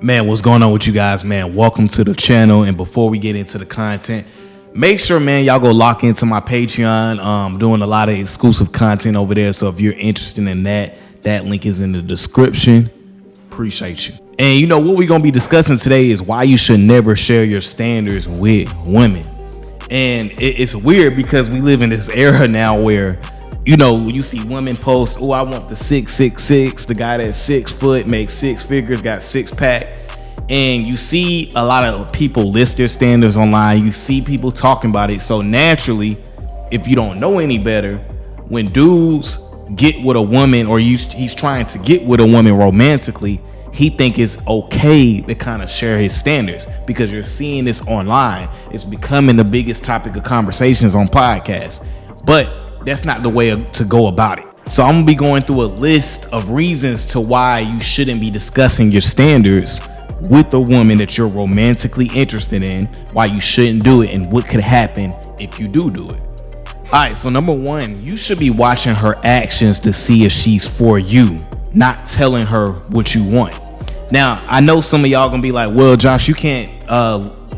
Man, what's going on with you guys, man? Welcome to the channel. And before we get into the content, make sure, man, y'all go lock into my Patreon. I'm doing a lot of exclusive content over there. So if you're interested in that link is in the description. Appreciate you. And you know what we're going to be discussing today is why you should never share your standards with women. And it's weird because we live in this era now where, you know, you see women post, oh, I want the 6'6", the guy that's 6 foot, makes 6 figures, got 6-pack. And you see a lot of people list their standards online. You see people talking about it. So naturally, if you don't know any better, when dudes get with a woman or he's trying to get with a woman romantically, he think it's okay to kind of share his standards because you're seeing this online. It's becoming the biggest topic of conversations on podcasts. But that's not the way to go about it. So I'm gonna be going through a list of reasons to why you shouldn't be discussing your standards with a woman that you're romantically interested in, why you shouldn't do it, and what could happen if you do it. All right, so number one, you should be watching her actions to see if she's for you, not telling her what you want. Now, I know some of y'all gonna be like, well, Josh, you can't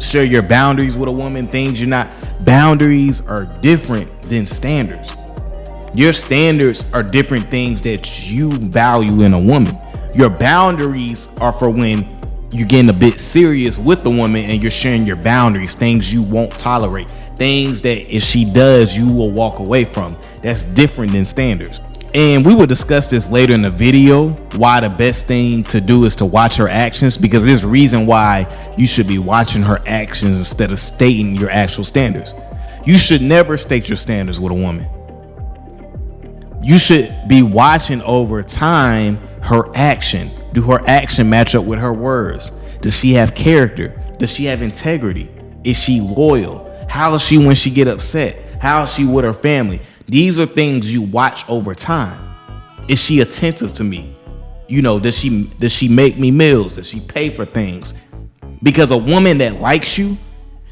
share your boundaries with a woman, things you're not. Boundaries are different than standards. Your standards are different things that you value in a woman. Your boundaries are for when you're getting a bit serious with the woman and you're sharing your boundaries, things you won't tolerate, things that if she does, you will walk away from. That's different than standards. And we will discuss this later in the video, why the best thing to do is to watch her actions, because there's a reason why you should be watching her actions instead of stating your actual standards. You should never state your standards with a woman. You should be watching over time her action. Do her action match up with her words? Does she have character? Does she have integrity? Is she loyal? How is she when she get upset? How is she with her family? These are things you watch over time. Is she attentive to me? You know, does she make me meals? Does she pay for things? Because a woman that likes you,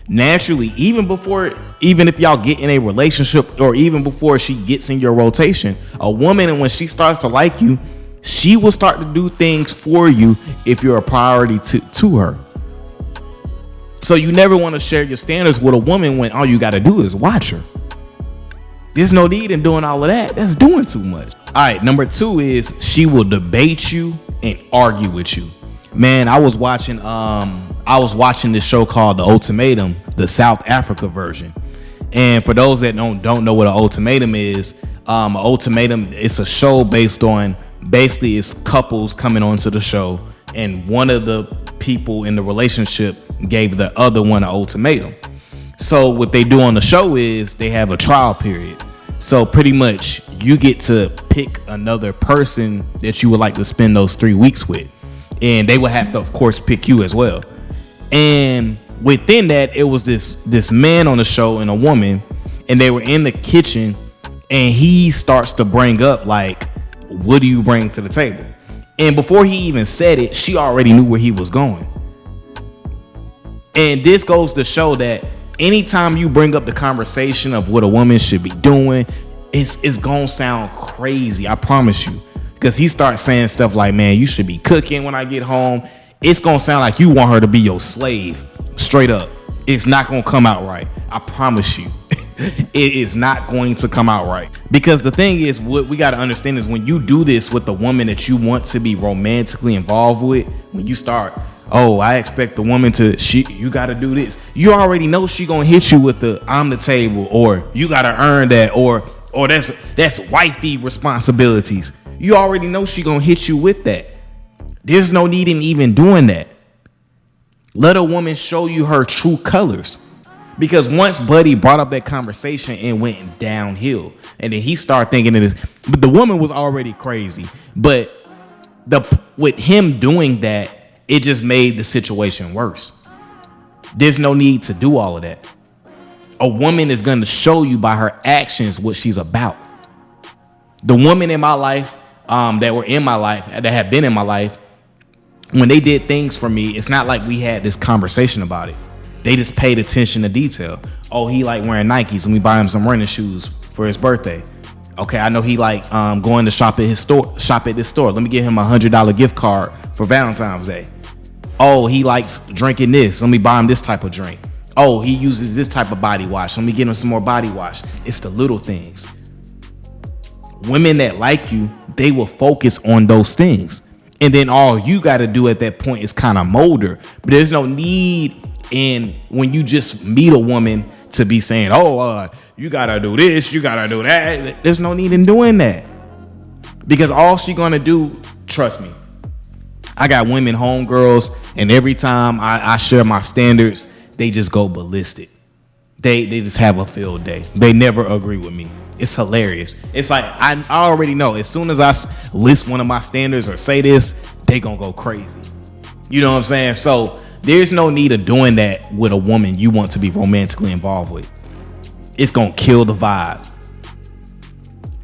naturally, even if y'all get in a relationship or even before she gets in your rotation, a woman, and when she starts to like you, she will start to do things for you if you're a priority to her. So you never want to share your standards with a woman when all you got to do is watch her. There's no need in doing all of that. That's doing too much. All right, number two is she will debate you and argue with you. Man, I was watching this show called The Ultimatum, the South Africa version. And for those that don't know what an ultimatum is, an ultimatum, it's a show based on, basically it's couples coming onto the show, and one of the people in the relationship gave the other one an ultimatum. So what they do on the show is they have a trial period. So pretty much you get to pick another person that you would like to spend those 3 weeks with. And they will have to, of course, pick you as well. And within that, it was this man on the show and a woman, and they were in the kitchen, and he starts to bring up, like, what do you bring to the table? And before he even said it, she already knew where he was going. And this goes to show that anytime you bring up the conversation of what a woman should be doing, it's gonna sound crazy, I promise you. Because he starts saying stuff like, man, you should be cooking when I get home. It's gonna sound like you want her to be your slave, straight up. It's not gonna come out right, I promise you. It is not going to come out right. Because the thing is, what we got to understand is when you do this with the woman that you want to be romantically involved with, when you start, oh, I expect the woman you got to do this, you already know she gonna hit you with the I'm the table, or you got to earn that, or that's wifey responsibilities. You already know she gonna hit you with that. There's no need in even doing that. Let a woman show you her true colors. Because once Buddy brought up that conversation, it went downhill. And then he started thinking of this. But the woman was already crazy. But with him doing that, it just made the situation worse. There's no need to do all of that. A woman is going to show you by her actions what she's about. The women in my life that were in my life, that have been in my life, when they did things for me, it's not like we had this conversation about it. They just paid attention to detail. Oh, he like wearing Nikes, and we buy him some running shoes for his birthday. Okay, I know he like going to shop at this store. Let me give him $100 gift card for Valentine's Day. Oh, he likes drinking this. Let me buy him this type of drink. Oh, he uses this type of body wash. Let me get him some more body wash. It's the little things. Women that like you, they will focus on those things. And then all you got to do at that point is kind of mold her. But there's no need when you just meet a woman to be saying, oh, you got to do this, you got to do that. There's no need in doing that. Because all she going to do, trust me, I got women homegirls, and every time I share my standards, they just go ballistic. They just have a field day. They never agree with me. It's hilarious. It's like I already know as soon as I list one of my standards or say this, they gonna go crazy. You know what I'm saying? So there's no need of doing that with a woman you want to be romantically involved with. It's gonna kill the vibe.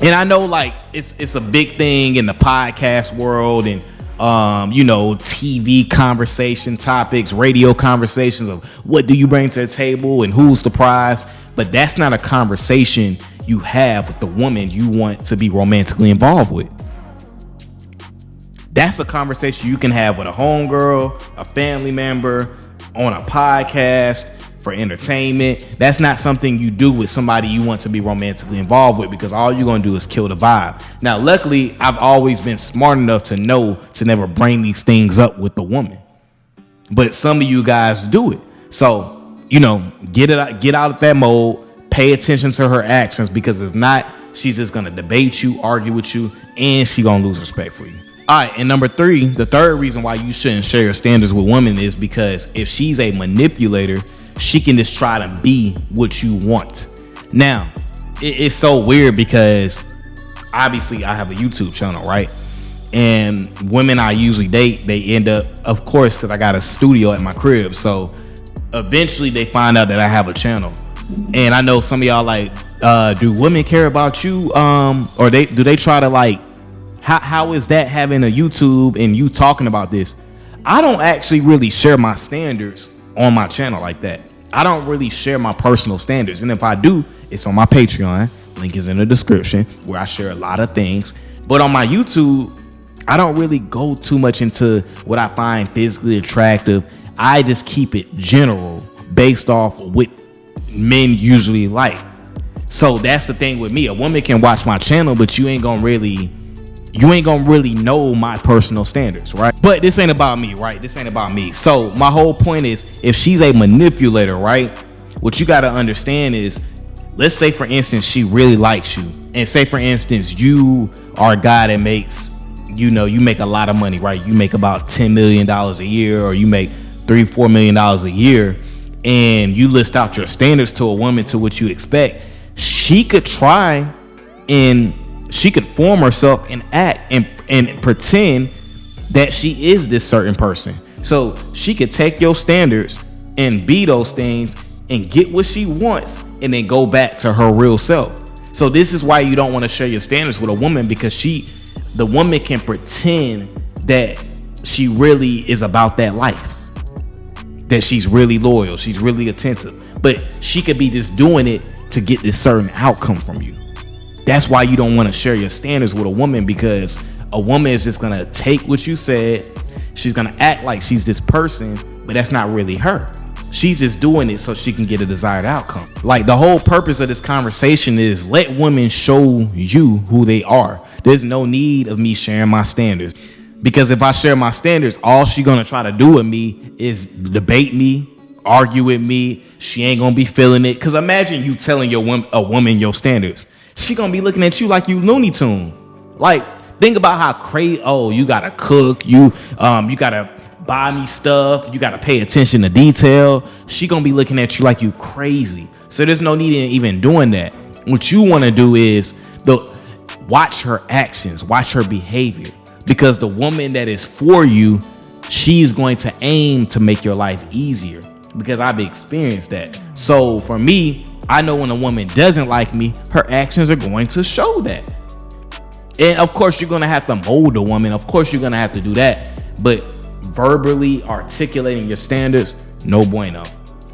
And I know like it's a big thing in the podcast world and TV conversation topics, radio conversations of what do you bring to the table and who's the prize. But that's not a conversation you have with the woman you want to be romantically involved with. That's a conversation you can have with a homegirl, a family member, on a podcast for entertainment. That's not something you do with somebody you want to be romantically involved with, because all you're going to do is kill the vibe. Now, luckily, I've always been smart enough to know to never bring these things up with the woman. But some of you guys do it. So, get out of that mode. Pay attention to her actions, because if not, she's just going to debate you, argue with you, and she's going to lose respect for you. All right, and number 3, the third reason why you shouldn't share your standards with women is because if she's a manipulator, she can just try to be what you want. Now, it's so weird because obviously I have a YouTube channel, right? And women I usually date, they end up, of course, because I got a studio at my crib. So eventually they find out that I have a channel. And I know some of y'all like, do women care about you? Or do they try to like, how is that having a YouTube and you talking about this? I don't actually really share my standards on my channel like that. I don't really share my personal standards. And if I do, it's on my Patreon. Link is in the description, where I share a lot of things. But on my YouTube, I don't really go too much into what I find physically attractive. I just keep it general based off what men usually like. So that's the thing with me. A woman can watch my channel, but you ain't gonna really know my personal standards, right? But this ain't about me, right? This ain't about me. So my whole point is, if she's a manipulator, right? What you got to understand is, let's say for instance, she really likes you. And say for instance, you are a guy that makes, you make a lot of money, right? You make about $10 million a year, or you make $3-4 million a year. And you list out your standards to a woman to what you expect. She could try and she could form herself and act and pretend that she is this certain person. So she could take your standards and be those things and get what she wants and then go back to her real self. So this is why you don't want to share your standards with a woman, because the woman can pretend that she really is about that life, that she's really loyal, she's really attentive, but she could be just doing it to get this certain outcome from you. That's why you don't want to share your standards with a woman, because a woman is just going to take what you said. She's going to act like she's this person, but that's not really her. She's just doing it so she can get a desired outcome. Like, the whole purpose of this conversation is let women show you who they are. There's no need of me sharing my standards, because if I share my standards, all she's going to try to do with me is debate me, argue with me. She ain't going to be feeling it. Because imagine you telling a woman your standards. She gonna be looking at you like you Looney Tune. Like, think about how crazy. Oh, you gotta cook. You gotta buy me stuff. You gotta pay attention to detail. She gonna be looking at you like you crazy. So there's no need in even doing that. What you want to do is watch her actions, watch her behavior, because the woman that is for you, she's going to aim to make your life easier. Because I've experienced that. So for me, I know when a woman doesn't like me, her actions are going to show that. And of course, you're going to have to mold a woman. Of course, you're going to have to do that. But verbally articulating your standards, no bueno.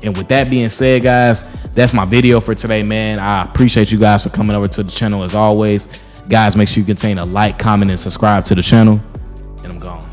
And with that being said, guys, that's my video for today, man. I appreciate you guys for coming over to the channel as always. Guys, make sure you continue to like, comment, and subscribe to the channel. And I'm gone.